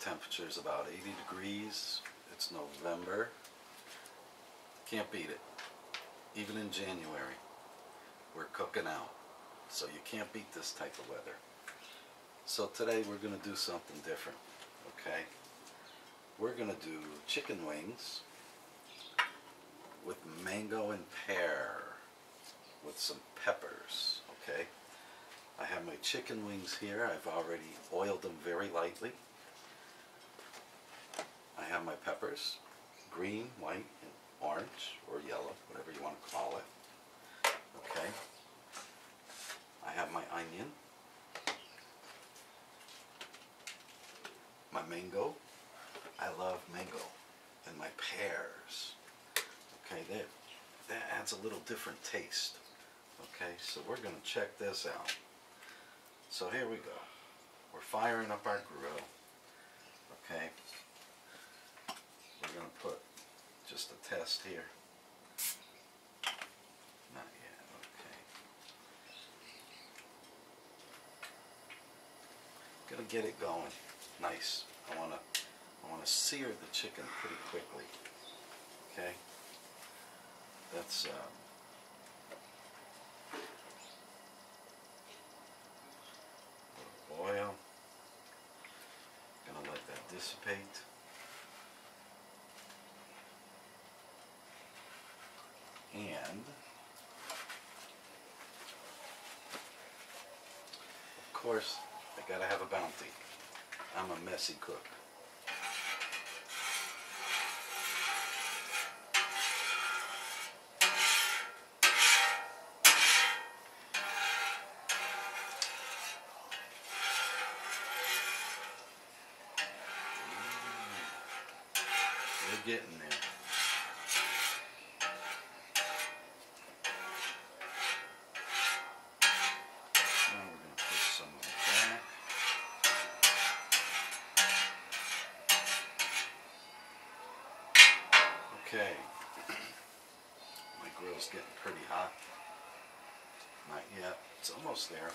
temperature is about 80 degrees. It's November. Can't beat it. Even in January, we're cooking out. So you can't beat this type of weather. So today we're going to do something different, okay? We're going to do chicken wings with mango and pear with some peppers, okay? I have my chicken wings here. I've already oiled them very lightly. I have my peppers, green, white, and orange, or yellow, whatever you want to call it, okay? I have my onion, my mango. I love mango, and my pears. Okay, that adds a little different taste. Okay, so we're going to check this out. So here we go. We're firing up our grill. Okay, we're going to put just a test here. Not yet. Okay. Gonna get it going. Nice. I want to sear the chicken pretty quickly. Okay. That's a little oil. Gonna let that dissipate. And of course, I gotta have a bounty. I'm a messy cook. We're getting there. Now we're going to put some of it back. Okay. My grill's getting pretty hot. Not yet. It's almost there.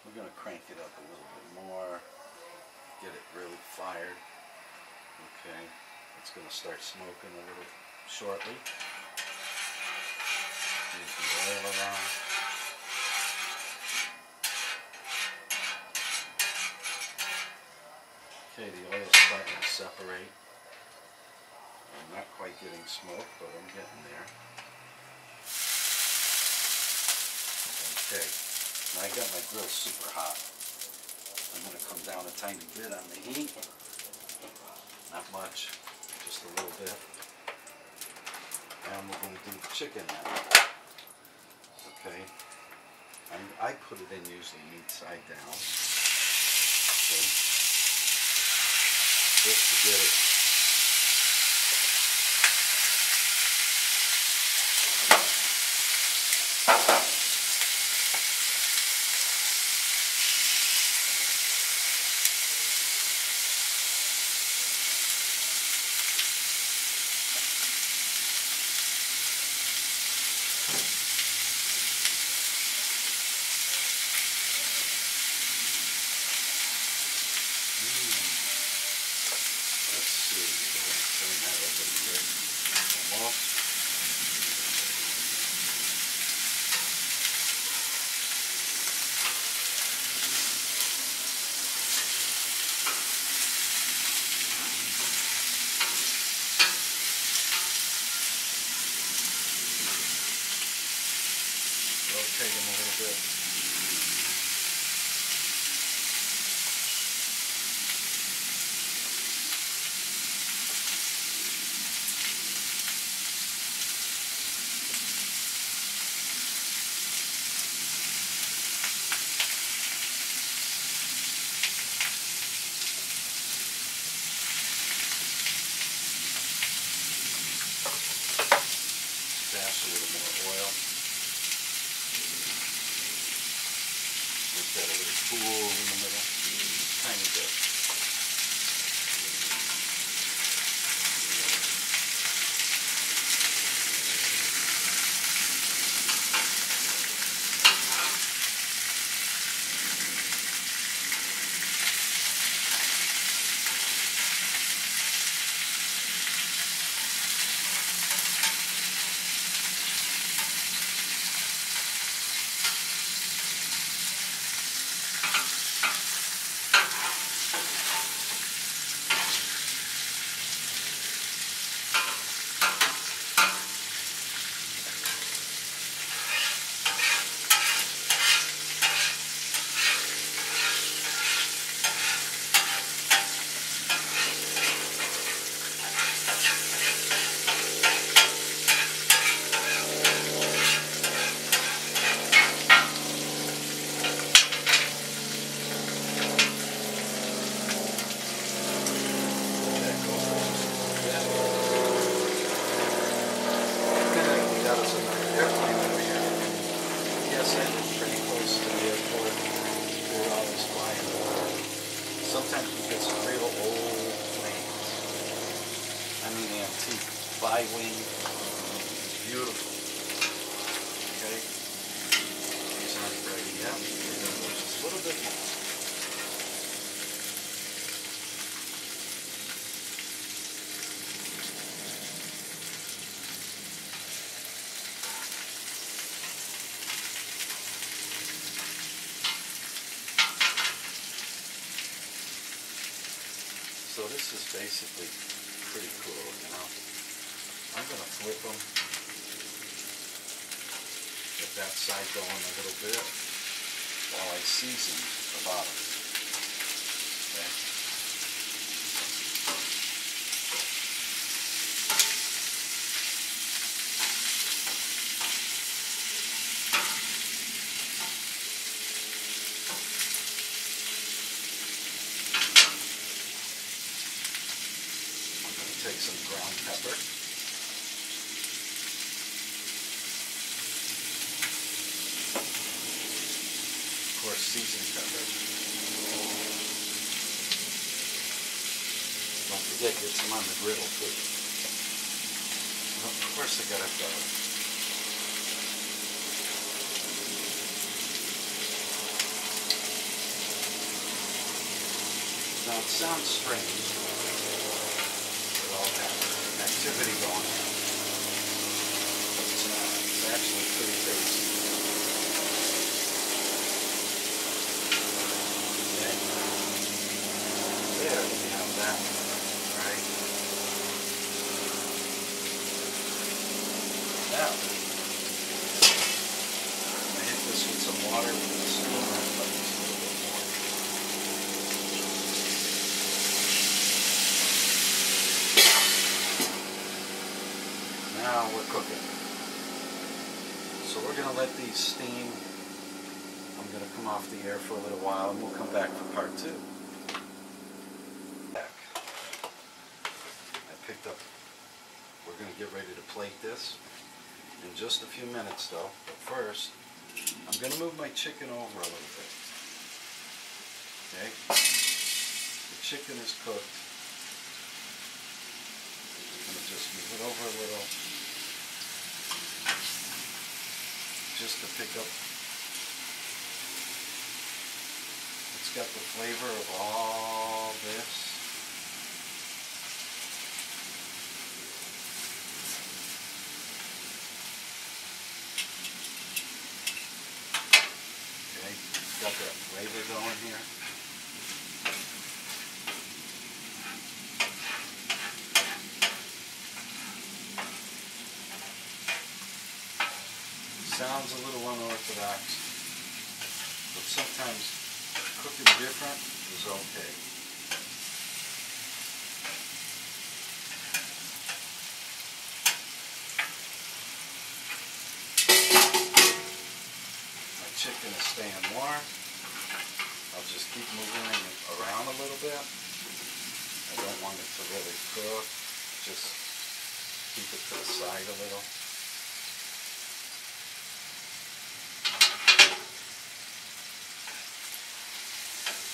We're going to crank it up a little bit more. Get it really fired. Okay. It's going to start smoking a little shortly. Use the oil around. Okay, the oil's starting to separate. I'm not quite getting smoke, but I'm getting there. Okay, now I got my grill super hot. I'm going to come down a tiny bit on the heat. Not much. Just a little bit. And we're going to do the chicken now. Okay. I put it in usually meat side down. Okay. Just to get it. Rotate them a little bit. It's real old planes. I mean antique, bi-wing, beautiful. Okay, these aren't ready yet. We're going to go just a little bit more. So this is basically pretty cool, you know. I'm going to flip them, get that side going a little bit while I season the bottom. Okay. I'm going to take some ground pepper. Of course, seasoned pepper. Don't forget, get some on the griddle too. And of course, I gotta go. Now it sounds strange, but all that activity going on. But it's not. It's actually pretty tasty. Okay. There we have that. Right. Now, I'm going to hit this with some water with the steam and let this a little bit more. Now we're cooking. So we're going to let these steam. I'm going to come off the air for a little while and we'll come back for part 2. Picked up, we're going to get ready to plate this in just a few minutes though, but first I'm going to move my chicken over a little bit. Okay, the chicken is cooked. I'm going to just move it over a little just to pick up. It's got the flavor of all this. Got that flavor going here. Sounds a little unorthodox, but sometimes cooking different is okay. Chicken is staying warm. I'll just keep moving it around a little bit. I don't want it to really cook. Just keep it to the side a little.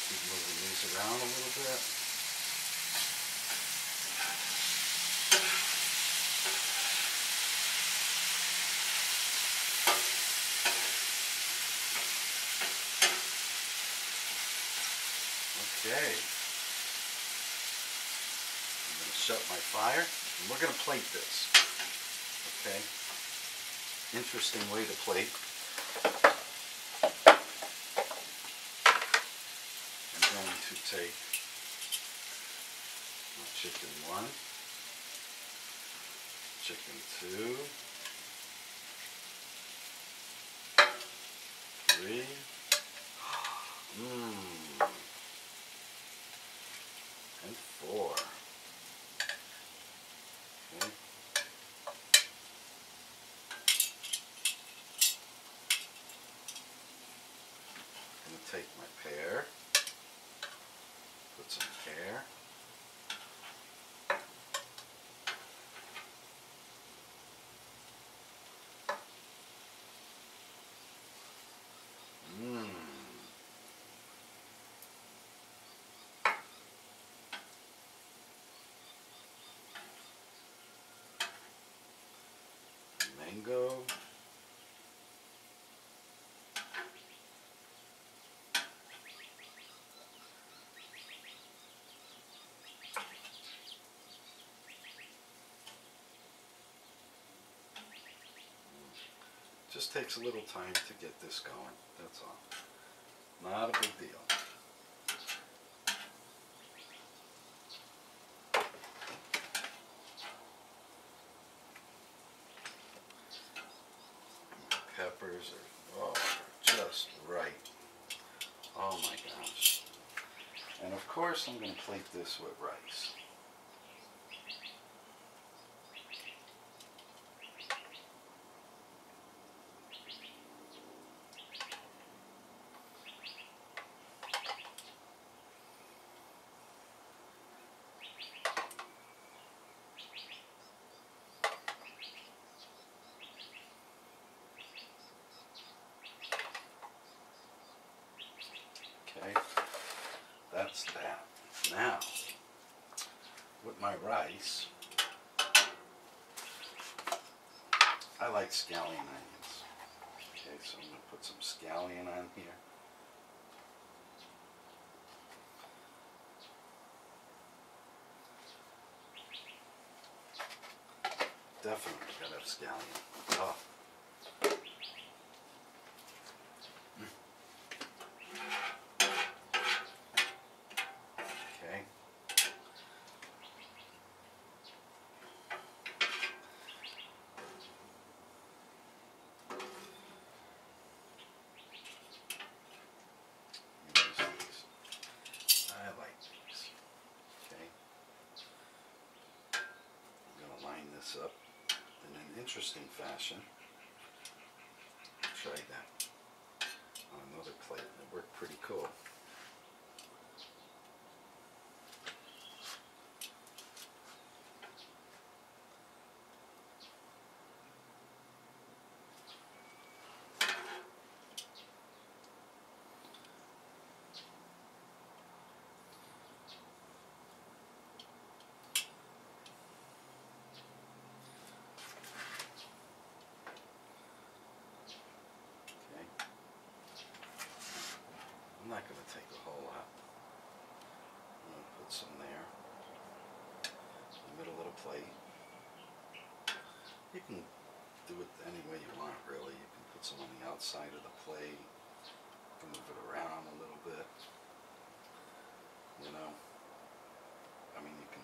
Keep moving these around a little bit. Okay, I'm going to shut my fire and we're going to plate this. Okay, interesting way to plate. I'm going to take my chicken 1, chicken 2, 3. And 4. Okay. I'm going to take my pear, put some pear, Just takes a little time to get this going, that's all. Not a big deal. Peppers are just right. Oh my gosh. And of course I'm going to plate this with rice. Okay, that's that. Now, with my rice, I like scallion onions. Okay, so I'm going to put some scallion on here. Definitely gotta have scallion. Oh. Okay. Use these. I like these. Okay. I'm gonna line this up in an interesting fashion. Try that on another plate. It worked pretty cool. I'm not going to take a whole lot. I'm going to put some there in the middle of the plate. You can do it any way you want, really. You can put some on the outside of the plate, move it around a little bit. You know, I mean, you can,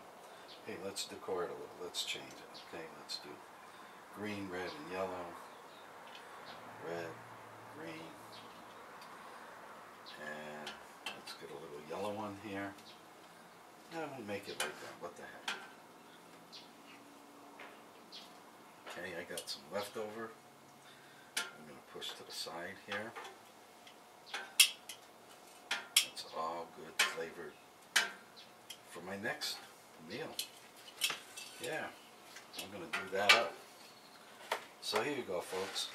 hey, let's decor it a little. Let's change it, okay? Let's do green, red, and yellow. Red, green. And let's get a little yellow one here. Yeah, we'll make it like that. What the heck? Okay, I got some leftover. I'm going to push to the side here. That's all good flavored for my next meal. Yeah, I'm going to do that up. So here you go, folks.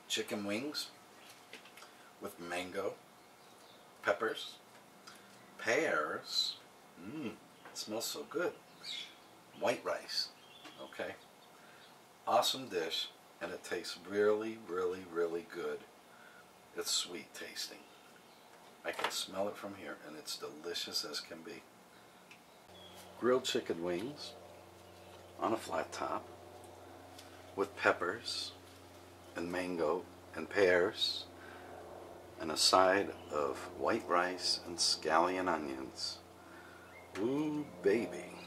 Chicken wings with mango, peppers, pears, it smells so good, white rice, okay, awesome dish, and it tastes really, really, really good. It's sweet tasting. I can smell it from here, and it's delicious as can be. Grilled chicken wings on a flat top with peppers and mango and pears, and a side of white rice and scallion onions. Ooh, baby.